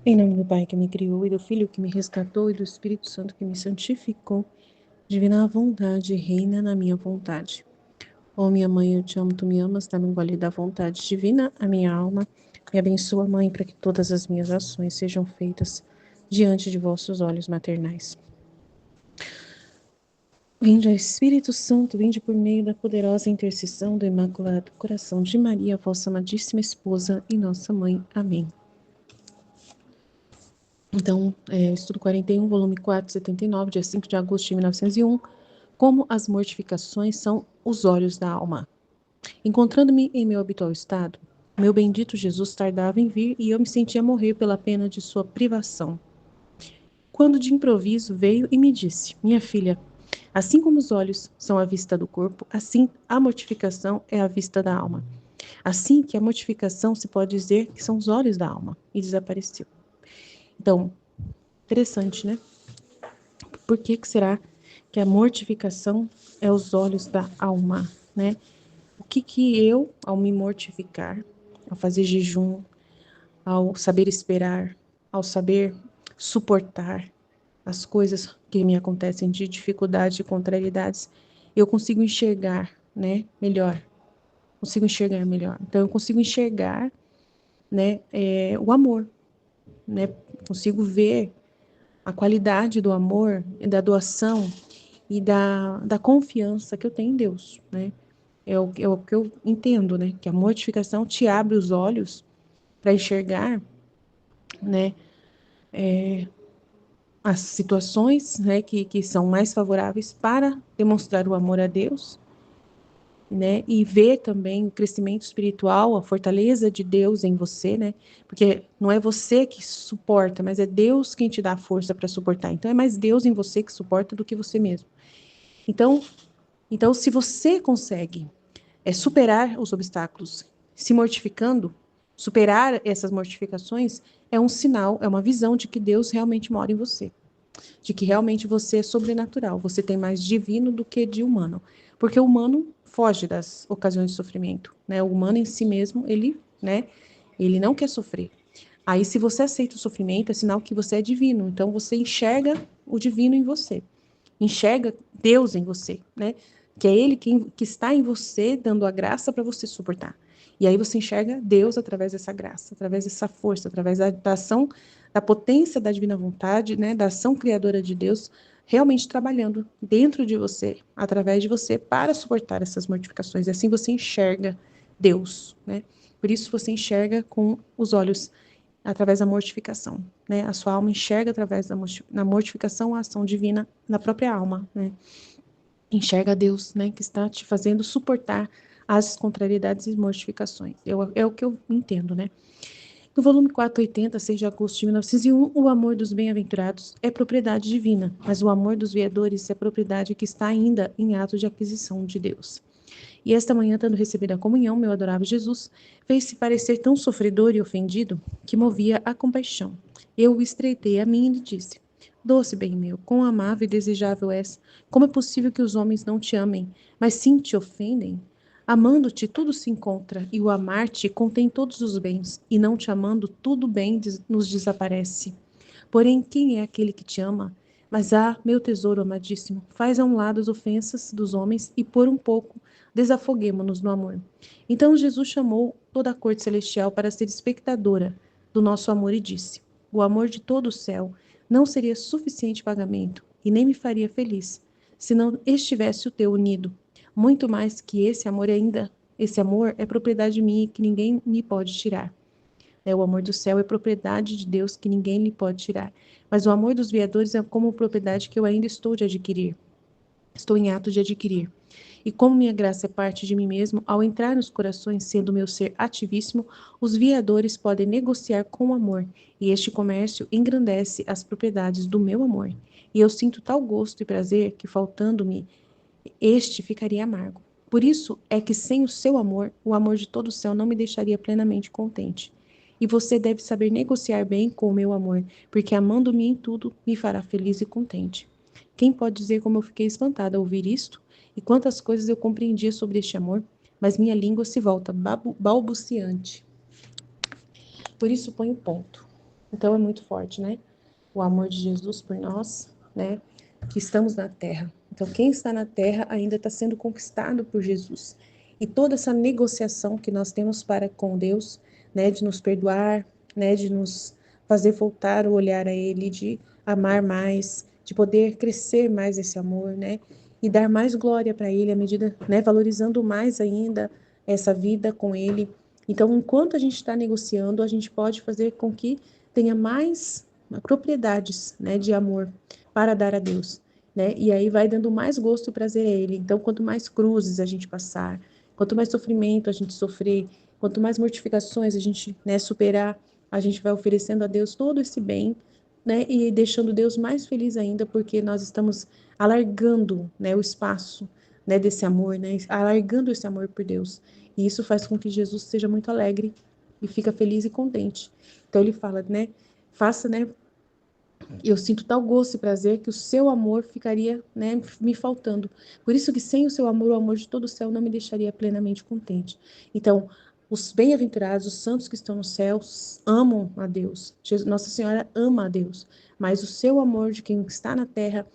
Em nome do Pai que me criou, e do Filho que me resgatou, e do Espírito Santo que me santificou, divina vontade, reina na minha vontade. Ó minha mãe, eu te amo, tu me amas, dá-me um gole da vontade divina a minha alma. Me abençoa, Mãe, para que todas as minhas ações sejam feitas diante de vossos olhos maternais. Vinde, ó Espírito Santo, vinde por meio da poderosa intercessão do Imaculado Coração de Maria, vossa amadíssima esposa e nossa mãe. Amém. Então, estudo 41, volume 4, 79, dia 5 de agosto de 1901, como as mortificações são os olhos da alma. Encontrando-me em meu habitual estado, meu bendito Jesus tardava em vir e eu me sentia morrer pela pena de sua privação. Quando de improviso veio e me disse: minha filha, assim como os olhos são a vista do corpo, assim a mortificação é a vista da alma. Assim que a mortificação se pode dizer que são os olhos da alma. E desapareceu. Então, interessante, né? Por que será que a mortificação é os olhos da alma, né? O que eu, ao me mortificar, ao fazer jejum, ao saber esperar, ao saber suportar as coisas que me acontecem de dificuldades e contrariedades, eu consigo enxergar, né, melhor. Consigo enxergar melhor. Então, eu consigo enxergar, né, o amor, né? Consigo ver a qualidade do amor e da doação e da confiança que eu tenho em Deus, né? É o que eu entendo, né? Que a mortificação te abre os olhos para enxergar, né? As situações, né? Que são mais favoráveis para demonstrar o amor a Deus, né? E ver também o crescimento espiritual, a fortaleza de Deus em você, né? Porque não é você que suporta, mas é Deus quem te dá a força para suportar. Então é mais Deus em você que suporta do que você mesmo. Então, se você consegue superar os obstáculos, se mortificando, superar essas mortificações, é um sinal, é uma visão de que Deus realmente mora em você, de que realmente você é sobrenatural, você tem mais divino do que de humano, porque o humano foge das ocasiões de sofrimento, né? O humano em si mesmo, ele, né? Ele não quer sofrer. Aí, se você aceita o sofrimento, é sinal que você é divino. Então, você enxerga o divino em você, enxerga Deus em você, né? Que é Ele que está em você, dando a graça para você suportar. E aí você enxerga Deus através dessa graça, através dessa força, através da ação, da potência da divina vontade, né? Da ação criadora de Deus, realmente trabalhando dentro de você, através de você, para suportar essas mortificações. E assim você enxerga Deus, né? Por isso você enxerga com os olhos através da mortificação, né? A sua alma enxerga através da mortificação a ação divina na própria alma, né? Enxerga Deus, né? Que está te fazendo suportar as contrariedades e mortificações. É o que eu entendo, né? No volume 480, 6 de agosto de 1901, o amor dos bem-aventurados é propriedade divina, mas o amor dos viedores é propriedade que está ainda em ato de aquisição de Deus. E esta manhã, tendo recebido a comunhão, meu adorável Jesus fez-se parecer tão sofredor e ofendido que movia a compaixão. Eu o estreitei a mim e lhe disse: doce bem meu, quão amável e desejável és! Como é possível que os homens não te amem, mas sim te ofendem? Amando-te, tudo se encontra, e o amar-te contém todos os bens, e não te amando, tudo bem nos desaparece. Porém, quem é aquele que te ama? Mas, meu tesouro amadíssimo, faz a um lado as ofensas dos homens e, por um pouco, desafoguemo-nos no amor. Então Jesus chamou toda a corte celestial para ser espectadora do nosso amor e disse: o amor de todo o céu não seria suficiente pagamento e nem me faria feliz, se não estivesse o teu unido. Muito mais que esse amor é propriedade minha que ninguém me pode tirar. O amor do céu é propriedade de Deus que ninguém lhe pode tirar. Mas o amor dos viadores é como propriedade que eu ainda estou de adquirir. Estou em ato de adquirir. E como minha graça é parte de mim mesmo, ao entrar nos corações, sendo meu ser ativíssimo, os viadores podem negociar com o amor, e este comércio engrandece as propriedades do meu amor. E eu sinto tal gosto e prazer que, faltando-me, este ficaria amargo. Por isso é que sem o seu amor, o amor de todo o céu não me deixaria plenamente contente. E você deve saber negociar bem com o meu amor, porque amando-me em tudo, me fará feliz e contente. Quem pode dizer como eu fiquei espantada ao ouvir isto? E quantas coisas eu compreendia sobre este amor, mas minha língua se volta balbuciante. Por isso põe o ponto. Então é muito forte, né? O amor de Jesus por nós, né? Que estamos na terra. Então quem está na terra ainda está sendo conquistado por Jesus. E toda essa negociação que nós temos para com Deus, né? De nos perdoar, né? De nos fazer voltar o olhar a Ele, de amar mais, de poder crescer mais esse amor, né? E dar mais glória para Ele à medida, né? Valorizando mais ainda essa vida com Ele. Então, enquanto a gente está negociando, a gente pode fazer com que tenha mais propriedades, né, de amor para dar a Deus, né? E aí vai dando mais gosto e prazer a Ele. Então, quanto mais cruzes a gente passar, quanto mais sofrimento a gente sofrer, quanto mais mortificações a gente, né, superar, a gente vai oferecendo a Deus todo esse bem, né? E deixando Deus mais feliz ainda, porque nós estamos alargando, né, o espaço, né, desse amor, né? Alargando esse amor por Deus. E isso faz com que Jesus seja muito alegre e fica feliz e contente. Então ele fala, né? Faça, né? Eu sinto tal gosto e prazer que o seu amor ficaria, né, me faltando. Por isso que sem o seu amor, o amor de todo o céu não me deixaria plenamente contente. Então, os bem-aventurados, os santos que estão no céu, amam a Deus. Nossa Senhora ama a Deus. Mas o seu amor de quem está na terra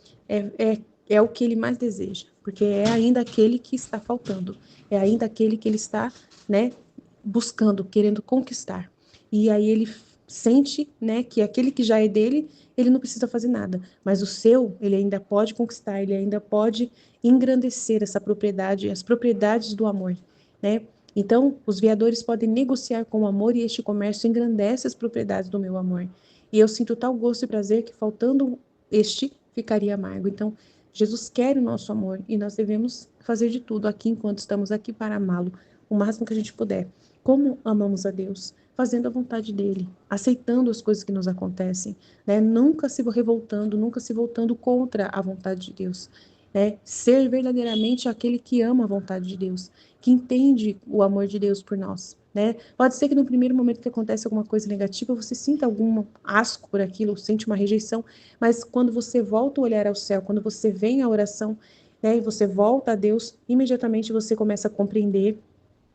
é o que ele mais deseja. Porque é ainda aquele que está faltando. É ainda aquele que ele está, né, buscando, querendo conquistar. E aí ele sente, né, que aquele que já é dele, ele não precisa fazer nada, mas o seu, ele ainda pode conquistar, ele ainda pode engrandecer essa propriedade, as propriedades do amor, né? Então, os veadores podem negociar com o amor e este comércio engrandece as propriedades do meu amor. E eu sinto tal gosto e prazer que faltando este ficaria amargo. Então, Jesus quer o nosso amor e nós devemos fazer de tudo aqui enquanto estamos aqui para amá-lo o máximo que a gente puder. Como amamos a Deus? Fazendo a vontade dele, aceitando as coisas que nos acontecem, né? Nunca se revoltando, nunca se voltando contra a vontade de Deus, né? Ser verdadeiramente aquele que ama a vontade de Deus, que entende o amor de Deus por nós, né? Pode ser que no primeiro momento que acontece alguma coisa negativa, você sinta algum asco por aquilo, sente uma rejeição, mas quando você volta o olhar ao céu, quando você vem à oração, né, e você volta a Deus, imediatamente você começa a compreender,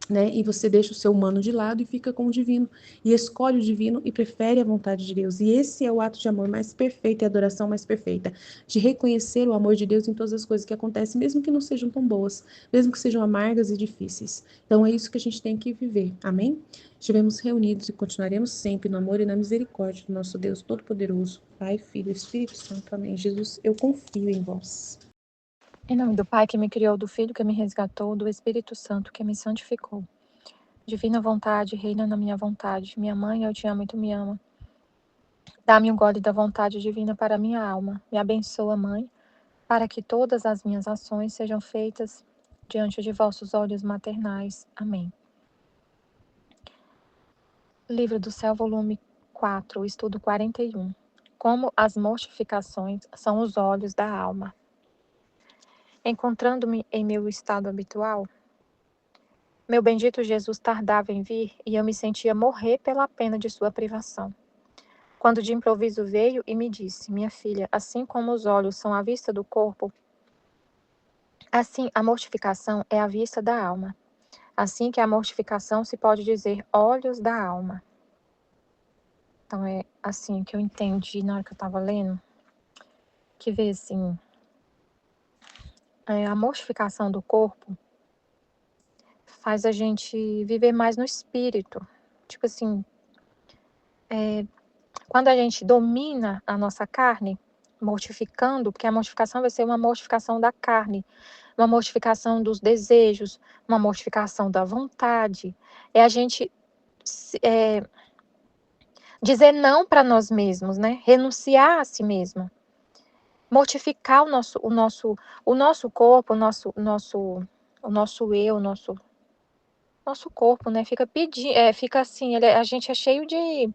né? E você deixa o seu humano de lado e fica com o divino. E escolhe o divino e prefere a vontade de Deus. E esse é o ato de amor mais perfeito e a adoração mais perfeita. De reconhecer o amor de Deus em todas as coisas que acontecem, mesmo que não sejam tão boas, mesmo que sejam amargas e difíceis. Então é isso que a gente tem que viver. Amém? Estivemos reunidos e continuaremos sempre no amor e na misericórdia do nosso Deus Todo-Poderoso, Pai, Filho e Espírito Santo. Amém. Jesus, eu confio em vós. Em nome do Pai que me criou, do Filho que me resgatou, do Espírito Santo que me santificou. Divina vontade, reina na minha vontade. Minha mãe, eu te amo e tu me ama. Dá-me um gole da vontade divina para a minha alma. Me abençoa, Mãe, para que todas as minhas ações sejam feitas diante de vossos olhos maternais. Amém. Livro do Céu, volume 4, estudo 41. Como as mortificações são os olhos da alma. Encontrando-me em meu estado habitual, meu bendito Jesus tardava em vir e eu me sentia morrer pela pena de sua privação. Quando de improviso veio e me disse: minha filha, assim como os olhos são a vista do corpo, assim a mortificação é a vista da alma. Assim que a mortificação se pode dizer olhos da alma. Então é assim que eu entendi na hora que eu estava lendo, que vê assim, a mortificação do corpo faz a gente viver mais no espírito. Tipo assim, quando a gente domina a nossa carne, mortificando, porque a mortificação vai ser uma mortificação da carne, uma mortificação dos desejos, uma mortificação da vontade. É a gente dizer não para nós mesmos, né? Renunciar a si mesmo. Mortificar o nosso corpo, o nosso eu, o nosso corpo, né? Fica pedindo, fica assim, a gente é cheio de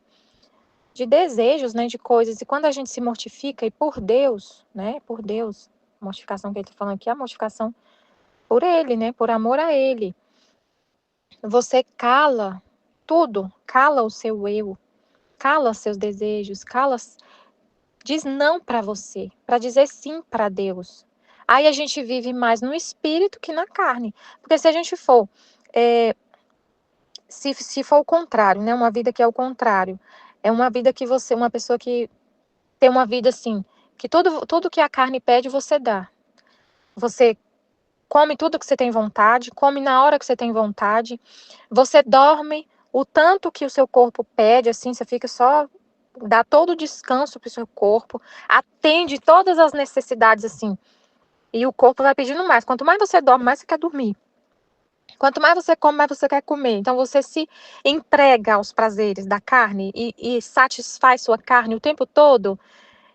desejos, né, de coisas. E quando a gente se mortifica, e por Deus, né, por Deus, a mortificação que ele está falando aqui é a mortificação por ele, né, por amor a ele. Você cala tudo, cala o seu eu, cala seus desejos, diz não para você, para dizer sim para Deus. Aí a gente vive mais no espírito que na carne. Porque se a gente for, se for o contrário, né, uma vida que é o contrário, É uma vida que você, uma pessoa que tem uma vida assim, que tudo que a carne pede, você dá. Você come tudo que você tem vontade, come na hora que você tem vontade. Você dorme o tanto que o seu corpo pede, assim, você fica só, dá todo o descanso para o seu corpo, atende todas as necessidades, assim. E o corpo vai pedindo mais. Quanto mais você dorme, mais você quer dormir. Quanto mais você come, mais você quer comer. Então você se entrega aos prazeres da carne e satisfaz sua carne o tempo todo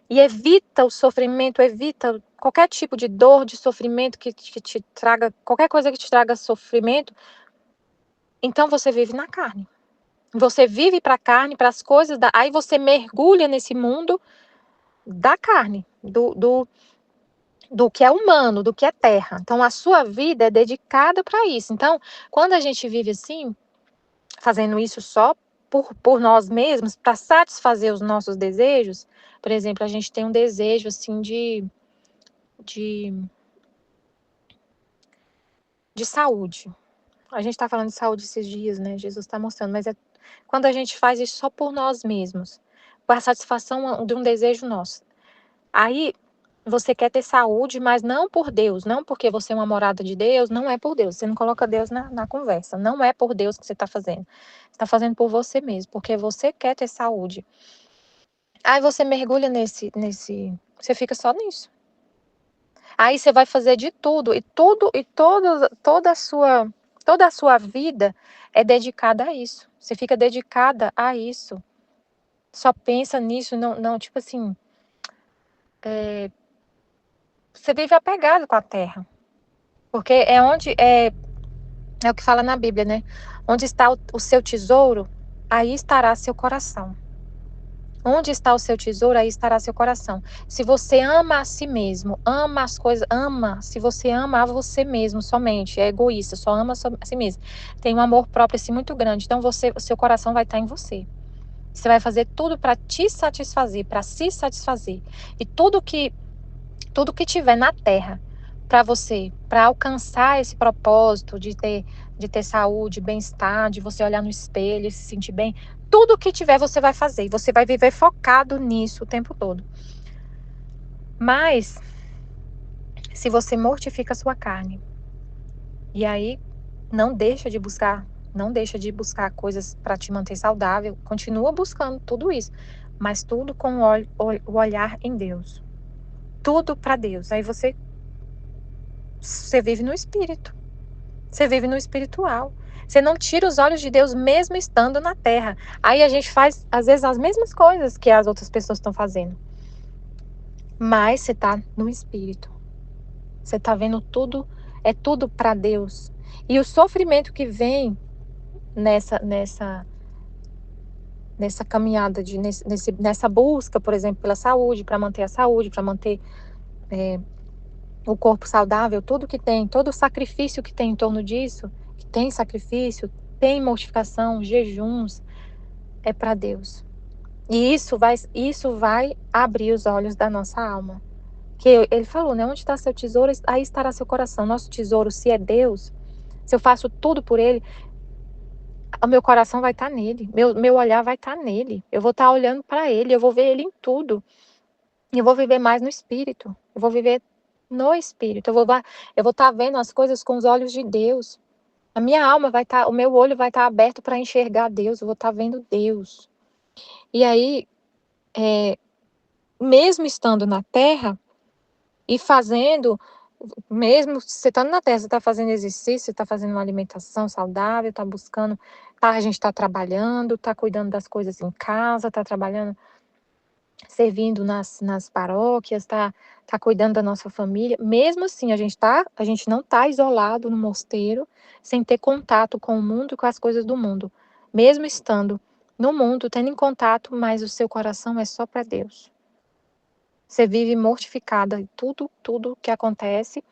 e evita o sofrimento, evita qualquer tipo de dor, de sofrimento que te traga, qualquer coisa que te traga sofrimento. Então você vive na carne. Você vive para a carne, para as coisas, aí você mergulha nesse mundo da carne, do que é humano, do que é terra. Então a sua vida é dedicada para isso. Então, quando a gente vive assim, fazendo isso só por nós mesmos, para satisfazer os nossos desejos, por exemplo, a gente tem um desejo assim de, de saúde. A gente está falando de saúde esses dias, né? Jesus está mostrando, mas é quando a gente faz isso só por nós mesmos, para a satisfação de um desejo nosso. Aí você quer ter saúde, mas não por Deus, não porque você é uma morada de Deus, não é por Deus. Você não coloca Deus na conversa, não é por Deus que você está fazendo. Você está fazendo por você mesmo, porque você quer ter saúde. Aí você mergulha você fica só nisso. Aí você vai fazer de tudo toda a sua vida é dedicada a isso. Você fica dedicada a isso. Só pensa nisso, não tipo assim, você vive apegado com a terra. Porque é o que fala na Bíblia, né? Onde está o seu tesouro, aí estará seu coração. Onde está o seu tesouro, aí estará seu coração. Se você ama a si mesmo, ama as coisas, se você ama a você mesmo somente, é egoísta, só ama a si mesmo, tem um amor próprio assim muito grande, então o seu coração vai estar em você. Você vai fazer tudo para te satisfazer, para se satisfazer. E tudo que tiver na terra para você, para alcançar esse propósito de ter saúde, bem-estar, de você olhar no espelho e se sentir bem, tudo que tiver você vai fazer e você vai viver focado nisso o tempo todo. Mas se você mortifica a sua carne e aí não deixa de buscar coisas para te manter saudável, continua buscando tudo isso, mas tudo com o olhar em Deus. Tudo para Deus. Aí você vive no espírito. Você vive no espiritual. Você não tira os olhos de Deus mesmo estando na terra. Aí a gente faz, às vezes, as mesmas coisas que as outras pessoas estão fazendo. Mas você está no espírito. Você está vendo tudo, é tudo para Deus. E o sofrimento que vem nessa caminhada, nessa busca, por exemplo, pela saúde, para manter a saúde, para manter o corpo saudável, tudo que tem, todo o sacrifício que tem em torno disso, que tem sacrifício, tem mortificação, jejuns, é para Deus. E isso vai abrir os olhos da nossa alma. Que ele falou, né? Onde está seu tesouro, aí estará seu coração. Nosso tesouro, se é Deus, se eu faço tudo por ele, o meu coração vai estar nele, meu olhar vai estar nele. Eu vou estar olhando para ele, eu vou ver ele em tudo. Eu vou viver mais no espírito. Eu vou viver no espírito. Eu vou estar vendo as coisas com os olhos de Deus. A minha alma vai estar, o meu olho vai estar aberto para enxergar Deus. Eu vou estar vendo Deus. E aí, mesmo estando na terra e fazendo, mesmo você estando na terra, você está fazendo exercício, você está fazendo uma alimentação saudável, está buscando, a gente está trabalhando, está cuidando das coisas em casa, está trabalhando, servindo nas paróquias, tá cuidando da nossa família. Mesmo assim, a gente não está isolado no mosteiro, sem ter contato com o mundo e com as coisas do mundo. Mesmo estando no mundo, tendo em contato, mas o seu coração é só para Deus. Você vive mortificada em tudo que acontece.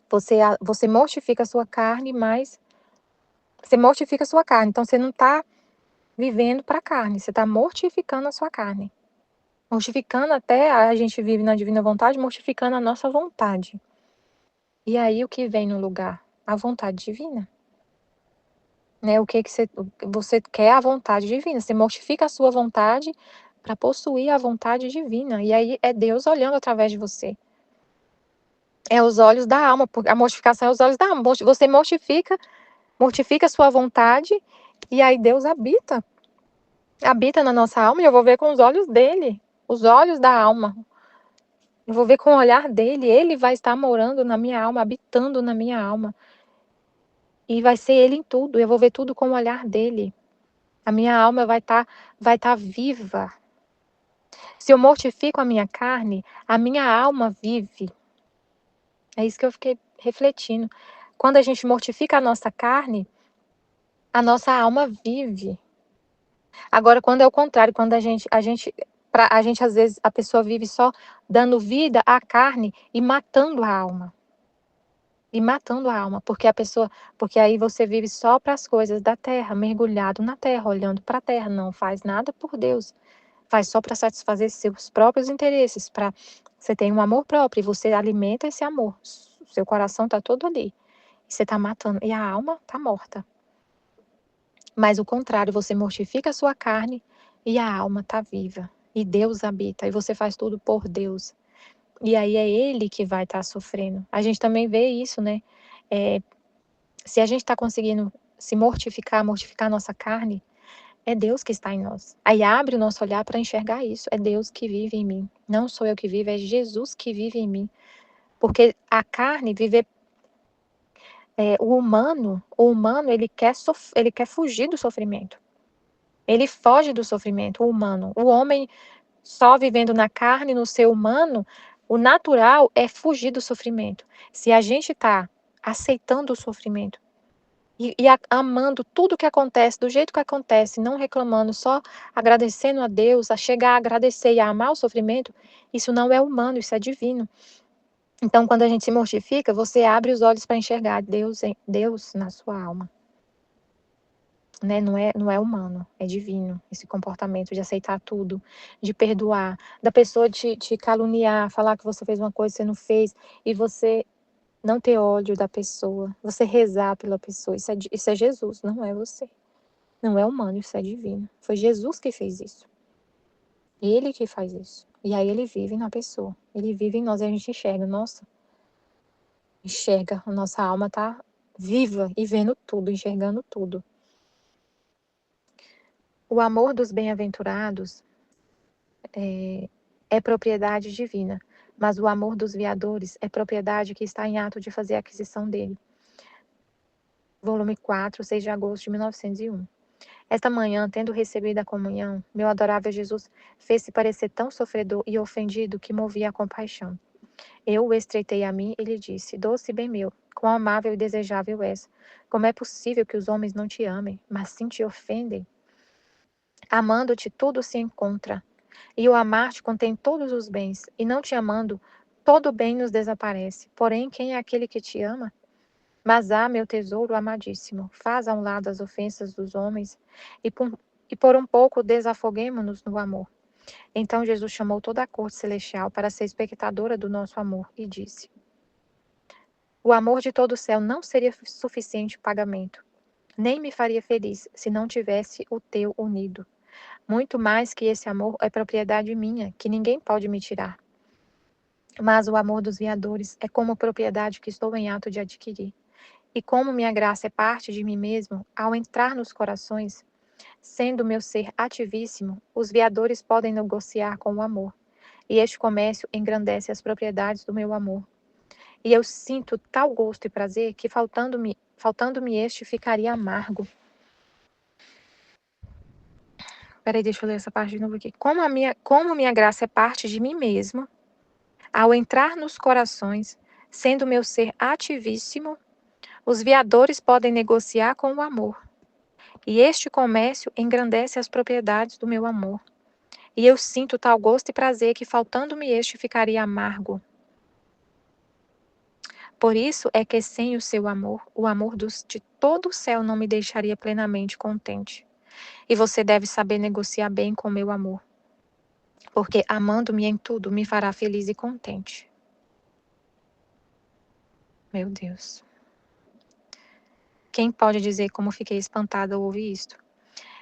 Você mortifica a sua carne, mas você mortifica a sua carne. Então, você não está vivendo para a carne, você está mortificando a sua carne. Mortificando até, a gente vive na divina vontade, mortificando a nossa vontade. E aí o que vem no lugar? A vontade divina. né? O que você quer a vontade divina. Você mortifica a sua vontade para possuir a vontade divina. E aí é Deus olhando através de você. É os olhos da alma, porque a mortificação é os olhos da alma. Você mortifica a sua vontade e aí Deus habita na nossa alma e eu vou ver com os olhos dele, os olhos da alma. Eu vou ver com o olhar dele, ele vai estar morando na minha alma, habitando na minha alma. E vai ser ele em tudo, eu vou ver tudo com o olhar dele. A minha alma vai tá viva. Se eu mortifico a minha carne, a minha alma vive. É isso que eu fiquei refletindo. Quando a gente mortifica a nossa carne, a nossa alma vive. Agora, quando é o contrário, quando a gente às vezes a pessoa vive só dando vida à carne e matando a alma. E matando a alma, porque aí você vive só para as coisas da terra, mergulhado na terra, olhando para a terra, não faz nada por Deus. Faz só para satisfazer seus próprios interesses, para você tem um amor próprio e você alimenta esse amor. Seu coração está todo ali. E você está matando e a alma está morta. Mas o contrário, você mortifica a sua carne e a alma está viva. E Deus habita, e você faz tudo por Deus. E aí é Ele que vai estar sofrendo. A gente também vê isso, né? Se a gente está conseguindo se mortificar a nossa carne, é Deus que está em nós. Aí abre o nosso olhar para enxergar isso. É Deus que vive em mim. Não sou eu que vivo, é Jesus que vive em mim. Porque a carne, o humano, ele quer fugir do sofrimento. Ele foge do sofrimento, o humano. O homem só vivendo na carne, no ser humano, o natural é fugir do sofrimento. Se a gente está aceitando o sofrimento e amando tudo que acontece, do jeito que acontece, não reclamando, só agradecendo a Deus, a chegar a agradecer e a amar o sofrimento, isso não é humano, isso é divino. Então, quando a gente se mortifica, você abre os olhos para enxergar Deus na sua alma. Né? Não é humano, é divino esse comportamento de aceitar tudo, de perdoar, da pessoa te caluniar, falar que você fez uma coisa que você não fez, e você não ter ódio da pessoa, você rezar pela pessoa. Isso é Jesus, não é você. Não é humano, isso é divino. Foi Jesus que fez isso. Ele que faz isso. E aí ele vive na pessoa. Ele vive em nós e a gente enxerga. Nossa, enxerga. A nossa alma tá viva e vendo tudo, enxergando tudo. O amor dos bem-aventurados é propriedade divina, mas o amor dos viadores é propriedade que está em ato de fazer a aquisição dele. Volume 4, 6 de agosto de 1901. Esta manhã, tendo recebido a comunhão, meu adorável Jesus fez-se parecer tão sofredor e ofendido que movia a compaixão. Eu o estreitei a mim e lhe disse: Doce bem meu, quão amável e desejável és! Como é possível que os homens não te amem, mas sim te ofendem? Amando-te, tudo se encontra. E o amar-te contém todos os bens, e não te amando, todo bem nos desaparece. Porém, quem é aquele que te ama? Mas meu tesouro amadíssimo, faz a um lado as ofensas dos homens, e por um pouco desafoguemo-nos no amor. Então Jesus chamou toda a corte celestial para ser espectadora do nosso amor, e disse: O amor de todo o céu não seria suficiente pagamento, nem me faria feliz se não tivesse o teu unido. Muito mais que esse amor é propriedade minha, que ninguém pode me tirar. Mas o amor dos viadores é como propriedade que estou em ato de adquirir. E como minha graça é parte de mim mesmo, ao entrar nos corações, sendo meu ser ativíssimo, os viadores podem negociar com o amor. E este comércio engrandece as propriedades do meu amor. E eu sinto tal gosto e prazer que faltando-me este ficaria amargo. Peraí, deixa eu ler essa parte de novo aqui. Como minha graça é parte de mim mesmo, ao entrar nos corações, sendo meu ser ativíssimo, os viadores podem negociar com o amor. E este comércio engrandece as propriedades do meu amor. E eu sinto tal gosto e prazer que faltando-me este ficaria amargo. Por isso é que sem o seu amor, o amor de todo o céu não me deixaria plenamente contente. E você deve saber negociar bem com meu amor, porque amando-me em tudo me fará feliz e contente. Meu Deus. Quem pode dizer como fiquei espantada ao ouvir isto?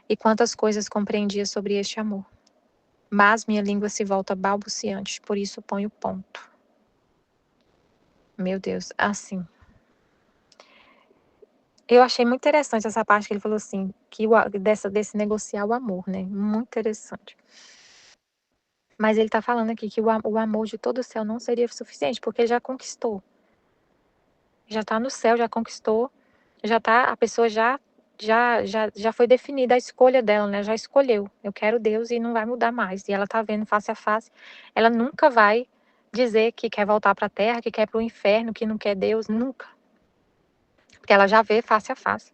E quantas coisas compreendia sobre este amor? Mas minha língua se volta balbuciante, por isso ponho ponto. Meu Deus, assim. Eu achei muito interessante essa parte que ele falou assim, que desse negociar o amor, né? Muito interessante. Mas ele está falando aqui que o amor de todo o céu não seria suficiente, porque ele já conquistou. Já está no céu, já conquistou, a pessoa já foi definida a escolha dela, né? Já escolheu. Eu quero Deus e não vai mudar mais. E ela está vendo face a face. Ela nunca vai dizer que quer voltar para a terra, que quer para o inferno, que não quer Deus, nunca. Porque ela já vê face a face.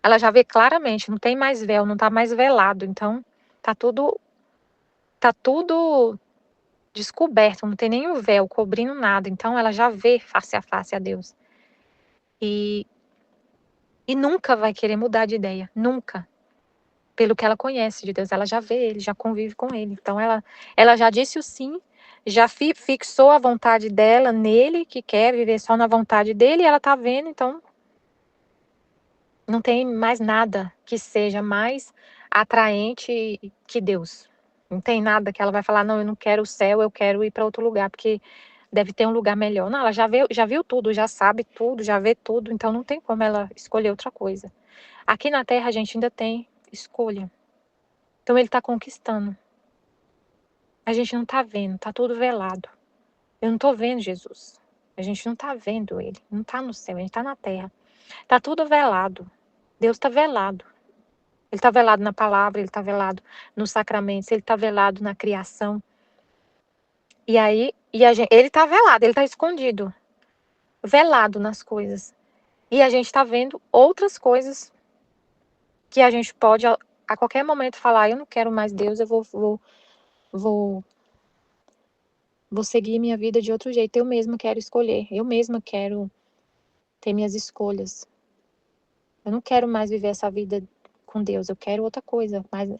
Ela já vê claramente, não tem mais véu, não está mais velado. Então, tá tudo descoberto, não tem nem o véu cobrindo nada. Então, ela já vê face a face a Deus. E nunca vai querer mudar de ideia, nunca. Pelo que ela conhece de Deus, ela já vê ele, já convive com ele. Então ela já disse o sim, já fixou a vontade dela nele, que quer viver só na vontade dele, e ela tá vendo, então não tem mais nada que seja mais atraente que Deus. Não tem nada que ela vai falar, não, eu não quero o céu, eu quero ir para outro lugar, porque deve ter um lugar melhor. Não, ela já viu tudo, já sabe tudo, já vê tudo, então não tem como ela escolher outra coisa. Aqui na Terra a gente ainda tem escolha. Então ele está conquistando. A gente não está vendo, está tudo velado. Eu não estou vendo Jesus. A gente não está vendo ele. Não está no céu, a gente está na terra. Está tudo velado. Deus está velado. Ele está velado na palavra, ele está velado nos sacramentos, ele está velado na criação. E aí, ele está velado, ele está escondido. Velado nas coisas. E a gente está vendo outras coisas que a gente pode a qualquer momento falar, eu não quero mais Deus, eu vou seguir minha vida de outro jeito. Eu mesma quero escolher. Eu mesma quero ter minhas escolhas. Eu não quero mais viver essa vida com Deus. Eu quero outra coisa. Mas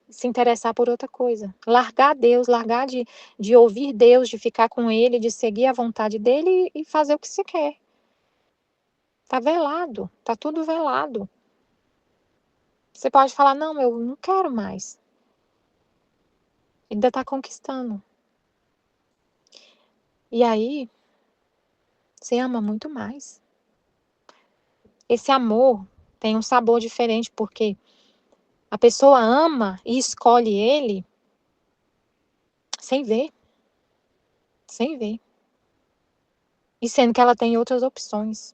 se interessar por outra coisa. Largar Deus, largar de ouvir Deus, de ficar com Ele, de seguir a vontade dEle e fazer o que você quer. Tá velado. Tá tudo velado. Você pode falar, não, eu não quero mais. Ainda tá conquistando. E aí, você ama muito mais. Esse amor tem um sabor diferente, porque a pessoa ama e escolhe ele sem ver, sem ver. E sendo que ela tem outras opções.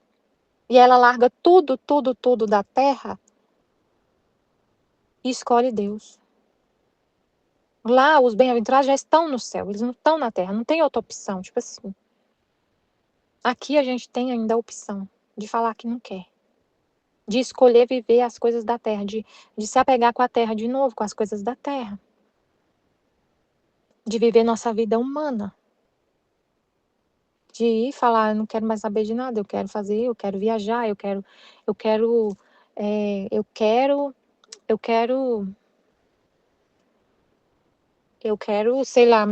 E ela larga tudo, tudo, tudo da terra e escolhe Deus. Lá, os bem-aventurados já estão no céu, eles não estão na terra, não tem outra opção. Tipo assim, aqui a gente tem ainda a opção de falar que não quer. De escolher viver as coisas da terra, de se apegar com a terra de novo, com as coisas da terra. De viver nossa vida humana. De ir falar, eu não quero mais saber de nada, eu quero fazer, eu quero viajar, eu quero, eu quero, eu quero, eu quero, eu quero, sei lá,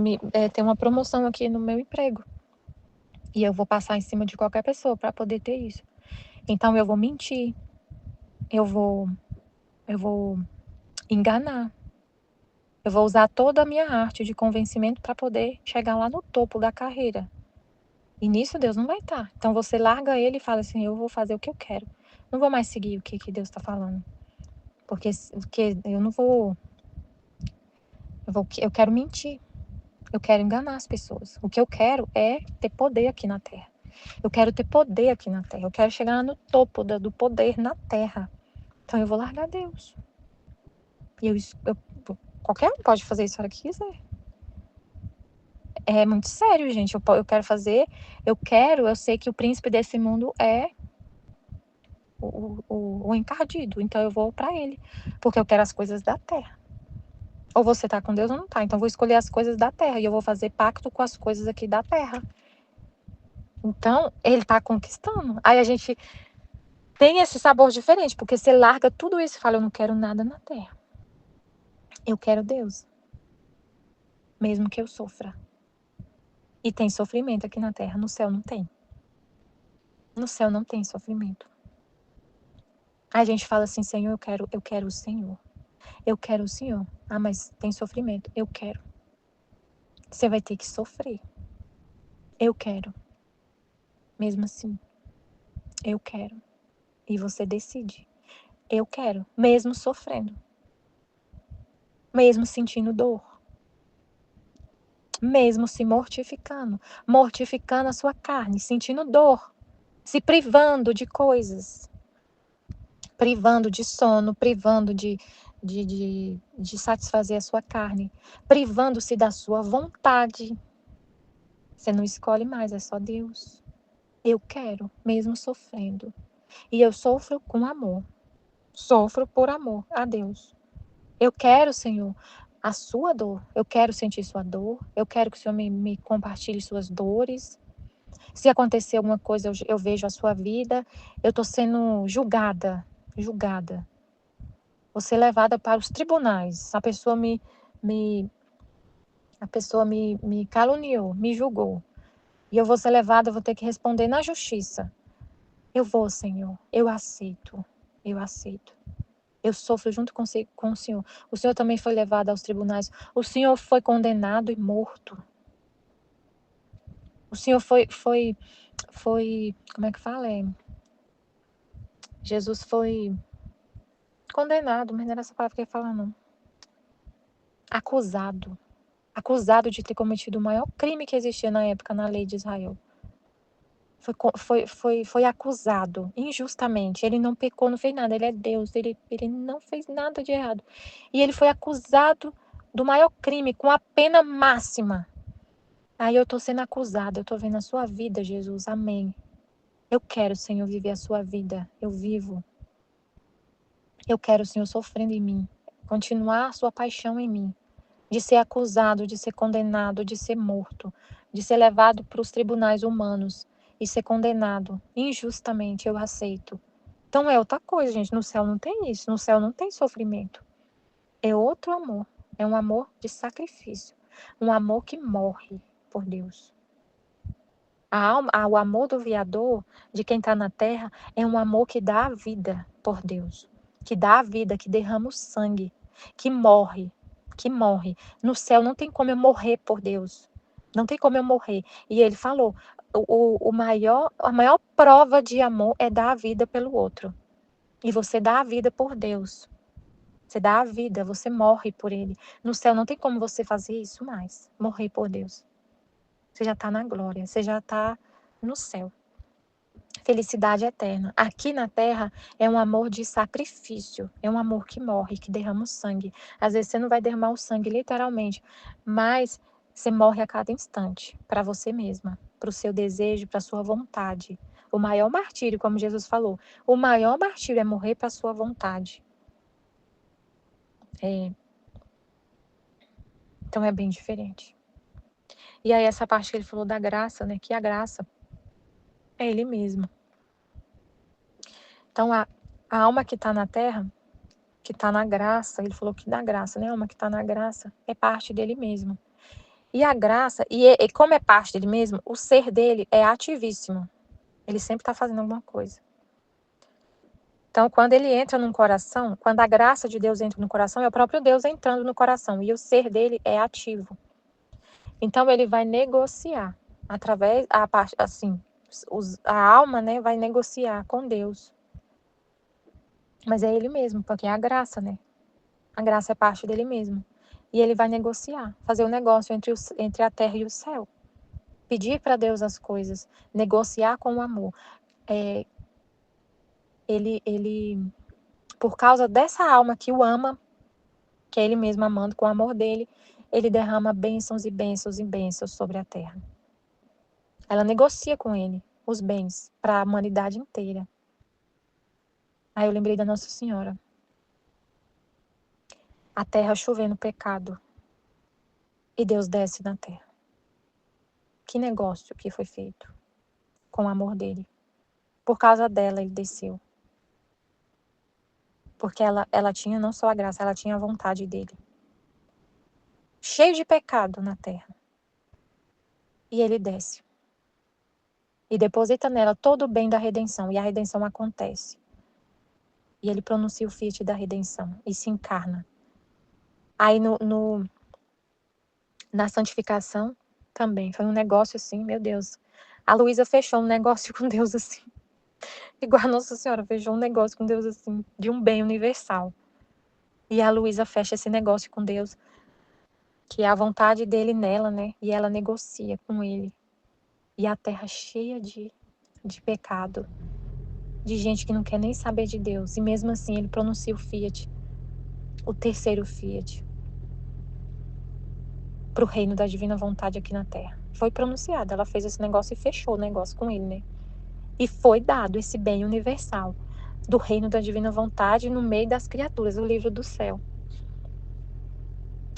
ter uma promoção aqui no meu emprego. E eu vou passar em cima de qualquer pessoa para poder ter isso. Então eu vou mentir, eu vou enganar, eu vou usar toda a minha arte de convencimento para poder chegar lá no topo da carreira. E nisso Deus não vai estar. Então você larga ele e fala assim, eu vou fazer o que eu quero. Não vou mais seguir o que Deus está falando. Porque eu não vou, eu quero mentir. Eu quero enganar as pessoas. O que eu quero é ter poder aqui na Terra. Eu quero ter poder aqui na Terra. Eu quero chegar no topo do poder na Terra. Então eu vou largar Deus. E qualquer um pode fazer isso a hora que quiser. É muito sério, gente. Eu quero fazer, eu sei que o príncipe desse mundo é o encardido. Então eu vou para ele. Porque eu quero as coisas da Terra. Ou você tá com Deus ou não tá. Então eu vou escolher as coisas da terra. E eu vou fazer pacto com as coisas aqui da terra. Então, ele tá conquistando. Aí a gente tem esse sabor diferente. Porque você larga tudo isso e fala, eu não quero nada na terra. Eu quero Deus. Mesmo que eu sofra. E tem sofrimento aqui na terra. No céu não tem. No céu não tem sofrimento. Aí a gente fala assim, Senhor, eu quero o Senhor. Eu quero o Senhor. Ah, mas tem sofrimento. Eu quero. Você vai ter que sofrer. Eu quero. Mesmo assim, eu quero. E você decide. Eu quero, mesmo sofrendo. Mesmo sentindo dor. Mesmo se mortificando. Mortificando a sua carne, sentindo dor. Se privando de coisas. Privando de sono, privando de satisfazer a sua carne. Privando-se da sua vontade. Você não escolhe mais, é só Deus. Eu quero, mesmo sofrendo. E eu sofro com amor. Sofro por amor a Deus. Eu quero, Senhor, a sua dor. Eu quero sentir sua dor. Eu quero que o Senhor me compartilhe suas dores. Se acontecer alguma coisa, eu vejo a sua vida. Eu estou sendo julgada. Vou ser levada para os tribunais. Me, a pessoa me caluniou, me julgou. E eu vou ser levada, eu vou ter que responder na justiça. Eu vou, Senhor. Eu aceito. Eu aceito. Eu sofro junto com o Senhor. O Senhor também foi levado aos tribunais. O Senhor foi condenado e morto. O Senhor foi, como é que fala? Jesus foi condenado, mas não era essa palavra que eu ia falar, não. Acusado. Acusado de ter cometido o maior crime que existia na época na lei de Israel. Foi acusado injustamente. Ele não pecou, não fez nada. Ele é Deus. Ele não fez nada de errado. E ele foi acusado do maior crime, com a pena máxima. Aí eu estou sendo acusada. Eu estou vendo a sua vida, Jesus. Amém. Eu quero, Senhor, viver a sua vida. Eu vivo. Eu quero, Senhor, sofrendo em mim. Continuar a sua paixão em mim. De ser acusado, de ser condenado, de ser morto. De ser levado para os tribunais humanos e ser condenado injustamente. Eu aceito. Então é outra coisa, gente. No céu não tem isso. No céu não tem sofrimento. É outro amor. É um amor de sacrifício. Um amor que morre por Deus. O amor do viador, de quem está na terra, é um amor que dá a vida por Deus. Que dá a vida, que derrama o sangue, que morre. No céu não tem como eu morrer por Deus. Não tem como eu morrer. E ele falou, a maior prova de amor é dar a vida pelo outro. E você dá a vida por Deus. Você dá a vida, você morre por ele. No céu não tem como você fazer isso mais. Morrer por Deus. Você já está na glória, você já está no céu. Felicidade eterna. Aqui na terra é um amor de sacrifício, é um amor que morre, que derrama o sangue. Às vezes você não vai derramar o sangue literalmente, mas você morre a cada instante para você mesma, para o seu desejo, para a sua vontade. O maior martírio, como Jesus falou, o maior martírio é morrer para a sua vontade. Então é bem diferente. E aí essa parte que ele falou da graça, né? Que a graça é ele mesmo. Então a alma que está na terra, que está na graça, ele falou que na graça, né? A alma que está na graça é parte dele mesmo. E a graça, e como é parte dele mesmo, o ser dele é ativíssimo. Ele sempre está fazendo alguma coisa. Então, quando ele entra num coração, quando a graça de Deus entra no coração, é o próprio Deus entrando no coração. E o ser dele é ativo. Então, ele vai negociar através, a alma, né, vai negociar com Deus. Mas é ele mesmo, porque é a graça, né? A graça é parte dele mesmo. E ele vai negociar, fazer um negócio entre a terra e o céu. Pedir para Deus as coisas, negociar com o amor. Ele, por causa dessa alma que o ama, que é ele mesmo amando com o amor dele, ele derrama bênçãos e bênçãos e bênçãos sobre a terra. Ela negocia com ele os bens para a humanidade inteira. Aí eu lembrei da Nossa Senhora. A terra chovendo pecado. E Deus desce na terra. Que negócio que foi feito com o amor dele. Por causa dela ele desceu. Porque ela tinha não só a graça, ela tinha a vontade dele. Cheio de pecado na terra. E ele desce. E deposita nela todo o bem da redenção. E a redenção acontece. E ele pronuncia o fiat da redenção e se encarna. Aí na santificação também foi um negócio assim, meu Deus. A Luísa fechou um negócio com Deus assim, igual a Nossa Senhora fechou um negócio com Deus assim, de um bem universal. E a Luísa fecha esse negócio com Deus, que é a vontade dele nela, né? E ela negocia com ele. E a terra cheia de pecado, de gente que não quer nem saber de Deus. E mesmo assim ele pronuncia o fiat, o terceiro fiat, para o reino da divina vontade aqui na terra. Foi pronunciado, ela fez esse negócio e fechou o negócio com ele, né? E foi dado esse bem universal do reino da divina vontade no meio das criaturas, o livro do céu.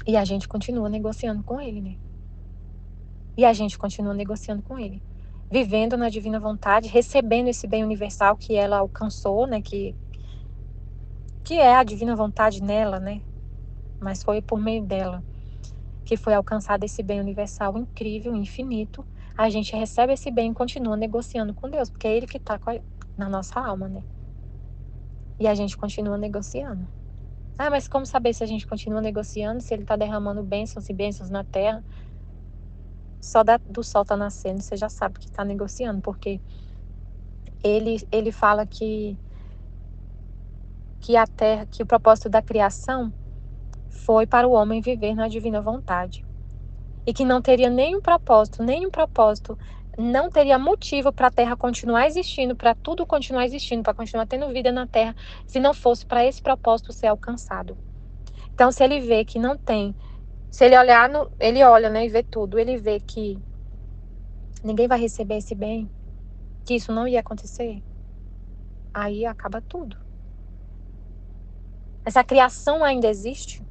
E a gente continua negociando com ele, né? E a gente continua negociando com ele. Vivendo na divina vontade, recebendo esse bem universal que ela alcançou, né? Que é a divina vontade nela, né? Mas foi por meio dela que foi alcançado esse bem universal incrível, infinito. A gente recebe esse bem e continua negociando com Deus, porque é Ele que está na nossa alma, né? E a gente continua negociando. Ah, mas como saber se a gente continua negociando, se Ele está derramando bênçãos e bênçãos na terra? Só do sol tá nascendo, você já sabe que está negociando, porque ele fala que a terra, que o propósito da criação foi para o homem viver na divina vontade. E que não teria nenhum propósito, não teria motivo para a Terra continuar existindo, para tudo continuar existindo, para continuar tendo vida na Terra, se não fosse para esse propósito ser alcançado. Então, se ele vê que não tem, se ele olhar, ele olha, né, e vê tudo, ele vê que ninguém vai receber esse bem, que isso não ia acontecer, aí acaba tudo. Essa criação ainda existe,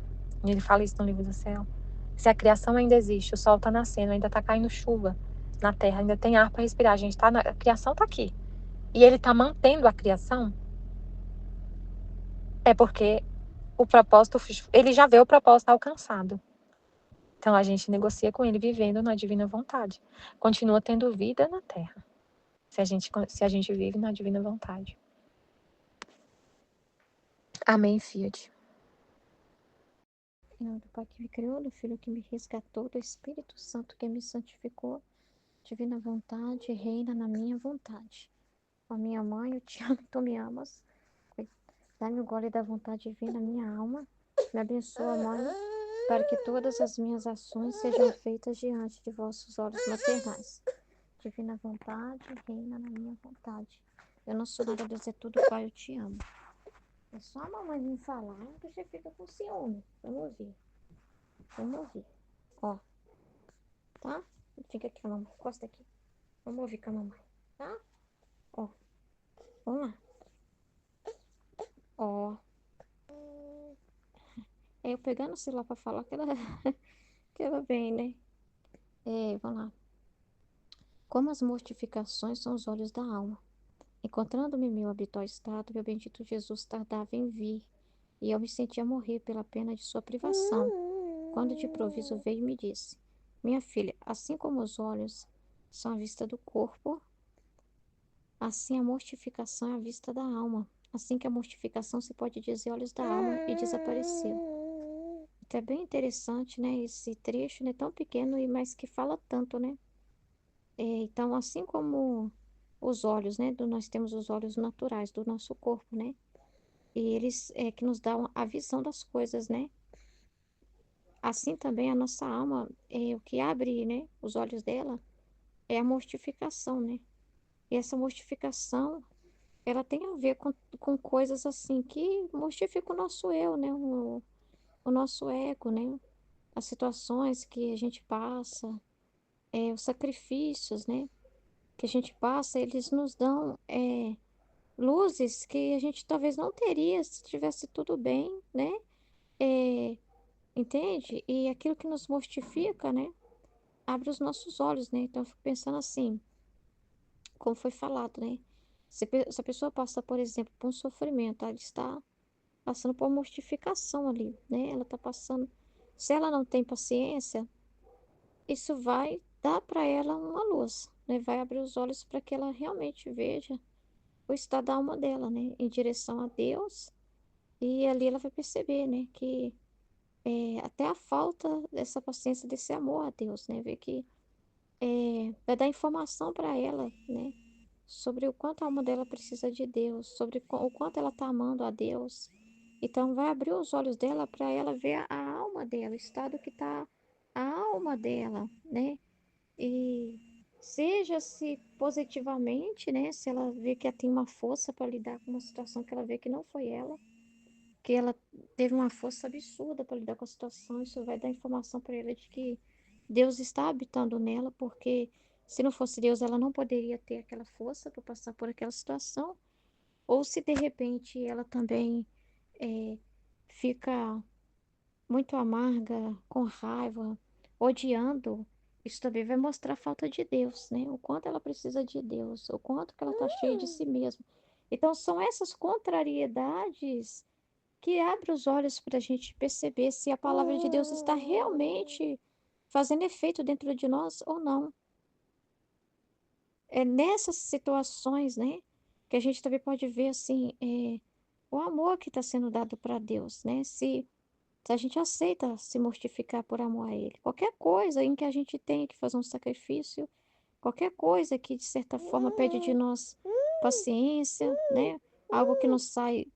ele fala isso no livro do céu. Se a criação ainda existe, o sol está nascendo, ainda está caindo chuva na terra, ainda tem ar para respirar, a gente a criação está aqui. E ele está mantendo a criação, é porque o propósito, ele já vê o propósito alcançado. Então a gente negocia com ele vivendo na divina vontade. Continua tendo vida na terra. Se a gente vive na divina vontade. Amém, Fiat. Em nome do Pai que me criou, do Filho que me resgatou, do Espírito Santo que me santificou, divina vontade, reina na minha vontade. Ó minha mãe, eu te amo, tu me amas. Dá-me o gole da vontade divina, minha alma. Me abençoa, mãe, para que todas as minhas ações sejam feitas diante de vossos olhos maternais. Divina vontade, reina na minha vontade. Eu não sou nada a dizer tudo, Pai, eu te amo. É só a mamãe me falar que você fica com ciúme. Vamos ver. Vamos ouvir. Ó, tá? Fica aqui com a mamãe. Encosta aqui. Vamos ouvir com a mamãe, tá? Ó, vamos lá. Ó. É eu pegando o celular pra falar que ela, que ela vem, né? É, vamos lá. Como as mortificações são os olhos da alma. Encontrando-me em meu habitual estado, meu bendito Jesus tardava em vir, e eu me sentia morrer pela pena de sua privação, quando de improviso veio e me disse: Minha filha, assim como os olhos são a vista do corpo, assim a mortificação é a vista da alma. Assim que a mortificação se pode dizer olhos da alma e desapareceu. Então é bem interessante, né? Esse trecho, né? Tão pequeno e mas que fala tanto, né? Então, assim como os olhos, né? Nós temos os olhos naturais do nosso corpo, né? E eles é que nos dão a visão das coisas, né? Assim também a nossa alma, o que abre, né? Os olhos dela é a mortificação, né? E essa mortificação ela tem a ver com coisas assim que mortificam o nosso eu, né? O nosso ego, né? As situações que a gente passa, os sacrifícios, né? Que a gente passa, eles nos dão luzes que a gente talvez não teria se tivesse tudo bem, né? É, entende? E aquilo que nos mortifica, né? Abre os nossos olhos, né? Então eu fico pensando assim, como foi falado, né? Se a pessoa passa, por exemplo, por um sofrimento, ela está passando por mortificação ali, né? Ela tá passando. Se ela não tem paciência, isso vai dar para ela uma luz, né? Vai abrir os olhos para que ela realmente veja o estado da alma dela, né? Em direção a Deus. E ali ela vai perceber, né? Que até a falta dessa paciência, desse amor a Deus, né? Ver que vai dar informação para ela, né? Sobre o quanto a alma dela precisa de Deus, sobre o quanto ela está amando a Deus. Então, vai abrir os olhos dela para ela ver a alma dela, o estado que está a alma dela, né? E seja-se positivamente, né? Se ela vê que ela tem uma força para lidar com uma situação que ela vê que não foi ela, que ela teve uma força absurda para lidar com a situação, isso vai dar informação para ela de que Deus está habitando nela, porque se não fosse Deus, ela não poderia ter aquela força para passar por aquela situação. Ou se de repente ela também eh, fica muito amarga, com raiva, odiando, isso também vai mostrar a falta de Deus, né? O quanto ela precisa de Deus, o quanto que ela está cheia de si mesma. Então, são essas contrariedades que abrem os olhos para a gente perceber se a palavra de Deus está realmente fazendo efeito dentro de nós ou não. É nessas situações, né, que a gente também pode ver, assim, o amor que está sendo dado para Deus, né? Se a gente aceita se mortificar por amor a Ele. Qualquer coisa em que a gente tenha que fazer um sacrifício, qualquer coisa que de certa forma pede de nós paciência, né? Algo que não sai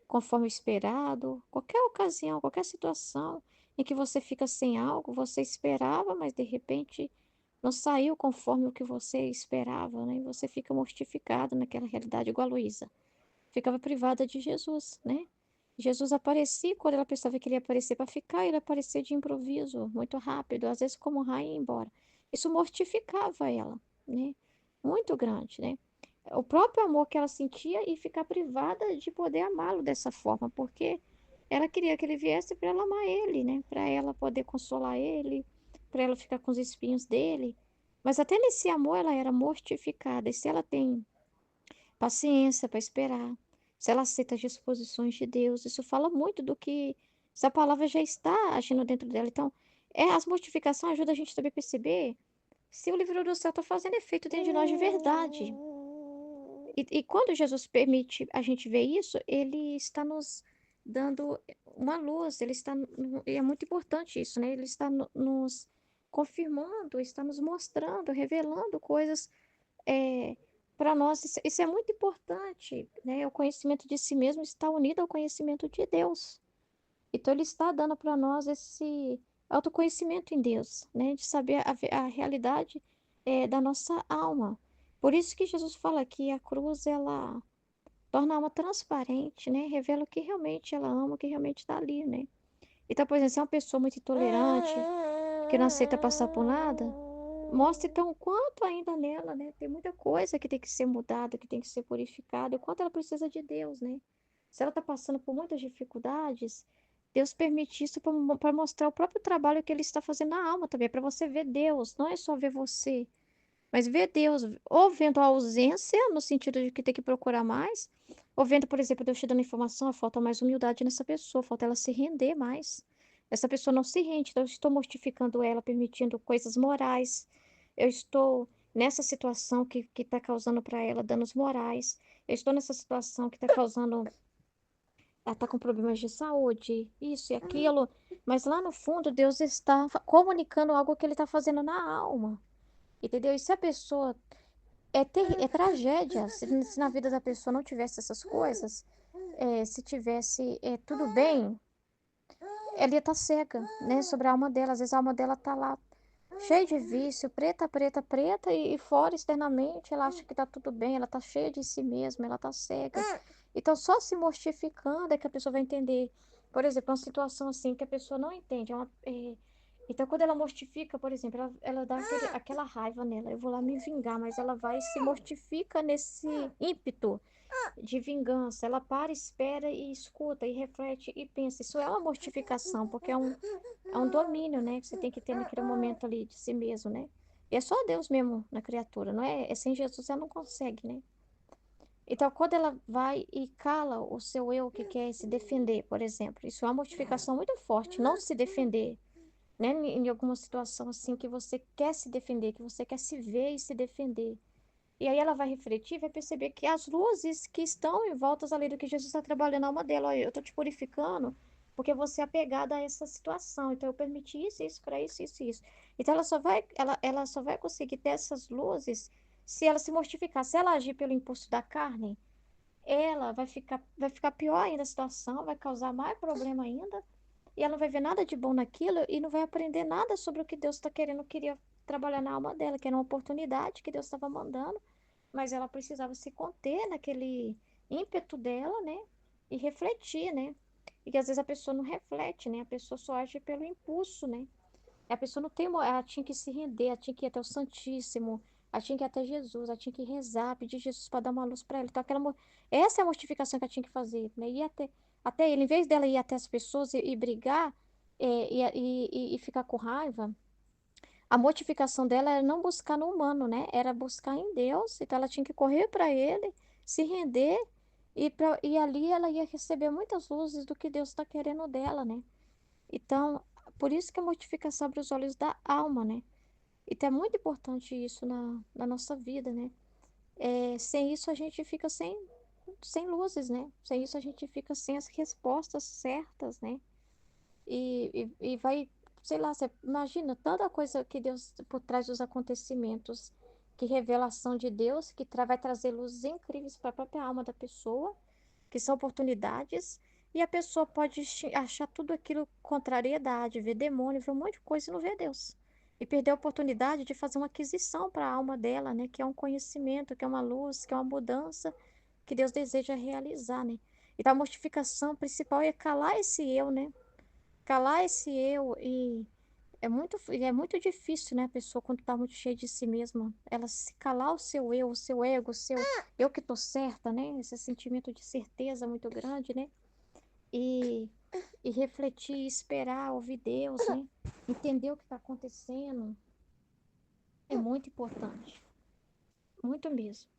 conforme o esperado, qualquer ocasião, qualquer situação em que você fica sem algo, você esperava, mas de repente não saiu conforme o que você esperava, né? E você fica mortificado naquela realidade, igual a Luísa ficava privada de Jesus, né? Jesus aparecia quando ela pensava que ele ia aparecer para ficar, ele aparecia de improviso, muito rápido, às vezes como um raio ia embora. Isso mortificava ela, né? Muito grande, né? O próprio amor que ela sentia e ficar privada de poder amá-lo dessa forma, porque ela queria que ele viesse para ela amar ele, né? Para ela poder consolar ele, para ela ficar com os espinhos dele. Mas até nesse amor ela era mortificada. E se ela tem paciência para esperar, se ela aceita as disposições de Deus, isso fala muito do que essa palavra já está agindo dentro dela. Então, as mortificações ajudam a gente também a perceber se o livro do céu está fazendo efeito dentro de nós de verdade. E quando Jesus permite a gente ver isso, ele está nos dando uma luz, e é muito importante isso, né? Ele está nos confirmando, está nos mostrando, revelando coisas para nós. Isso é muito importante, né? O conhecimento de si mesmo está unido ao conhecimento de Deus. Então, ele está dando para nós esse autoconhecimento em Deus, né? De saber a realidade da nossa alma. Por isso que Jesus fala que a cruz, ela torna a alma transparente, né? Revela o que realmente ela ama, o que realmente está ali, né? Então, por exemplo, se é uma pessoa muito intolerante, que não aceita passar por nada, mostra então o quanto ainda nela, né? Tem muita coisa que tem que ser mudada, que tem que ser purificada, o quanto ela precisa de Deus, né? Se ela está passando por muitas dificuldades, Deus permite isso para mostrar o próprio trabalho que Ele está fazendo na alma também, para você ver Deus, não é só ver você, mas ver Deus, ou vendo a ausência, no sentido de que tem que procurar mais, ou vendo, por exemplo, Deus te dando informação, falta mais humildade nessa pessoa, falta ela se render mais. Essa pessoa não se rende, então eu estou mortificando ela, permitindo coisas morais. Eu estou nessa situação que está causando para ela danos morais. Eu estou nessa situação que está causando. Ela está com problemas de saúde, isso e aquilo. Mas lá no fundo, Deus está comunicando algo que Ele está fazendo na alma. Entendeu? E se a pessoa é tragédia. Se na vida da pessoa não tivesse essas coisas, se tivesse tudo bem, ela ia estar cega, né? Sobre a alma dela. Às vezes a alma dela tá lá cheia de vício, preta, preta, preta, e fora externamente ela acha que tá tudo bem, ela tá cheia de si mesma, ela tá cega. Então, só se mortificando é que a pessoa vai entender. Por exemplo, uma situação assim que a pessoa não entende. Então, quando ela mortifica, por exemplo, ela dá aquela raiva nela. Eu vou lá me vingar, mas ela vai e se mortifica nesse ímpeto de vingança. Ela para, espera e escuta e reflete e pensa. Isso é uma mortificação, porque é um domínio, né? Que você tem que ter naquele momento ali de si mesmo, né? E é só Deus mesmo na criatura, não é? É sem Jesus, ela não consegue, né? Então, quando ela vai e cala o seu eu que quer se defender, por exemplo, isso é uma mortificação muito forte, não se defender, né? Em alguma situação assim que você quer se defender, que você quer se ver e se defender. E aí ela vai refletir, vai perceber que as luzes que estão em volta ali do que Jesus está trabalhando na alma dela, olha, eu estou te purificando porque você é apegada a essa situação. Então eu permiti isso para isso, isso, isso. Então ela só vai conseguir ter essas luzes se ela se mortificar. Se ela agir pelo impulso da carne, ela vai ficar pior ainda a situação, vai causar mais problema ainda, e ela não vai ver nada de bom naquilo e não vai aprender nada sobre o que Deus queria trabalhar na alma dela, que era uma oportunidade que Deus estava mandando, mas ela precisava se conter naquele ímpeto dela, né? E refletir, né? E que às vezes a pessoa não reflete, né? A pessoa só age pelo impulso, né? A pessoa não tem, ela tinha que se render, ela tinha que ir até o Santíssimo, ela tinha que ir até Jesus, ela tinha que rezar, pedir Jesus para dar uma luz para ela. Então, essa é a mortificação que ela tinha que fazer, né? Ir até ele, em vez dela ir até as pessoas e brigar e ficar com raiva, a mortificação dela era não buscar no humano, né? Era buscar em Deus. Então, ela tinha que correr para ele, se render, e ali ela ia receber muitas luzes do que Deus está querendo dela, né? Então, por isso que a mortificação abre os olhos da alma, né? Então, é muito importante isso na nossa vida, né? Sem isso, a gente fica sem luzes, né? Sem isso, a gente fica sem as respostas certas, né? E vai, sei lá, você imagina tanta coisa que Deus, por trás dos acontecimentos, que revelação de Deus, que vai trazer luzes incríveis para a própria alma da pessoa, que são oportunidades, e a pessoa pode achar tudo aquilo contrariedade, ver demônio, ver um monte de coisa e não ver Deus. E perder a oportunidade de fazer uma aquisição para a alma dela, né? Que é um conhecimento, que é uma luz, que é uma mudança que Deus deseja realizar, né? Então a mortificação principal é calar esse eu, né? Calar esse eu e é muito difícil, né, a pessoa quando tá muito cheia de si mesma, ela se calar o seu eu, o seu ego, o seu eu que tô certa, né? Esse sentimento de certeza muito grande, né? E, e refletir, esperar, ouvir Deus, né? Entender o que está acontecendo é muito importante, muito mesmo.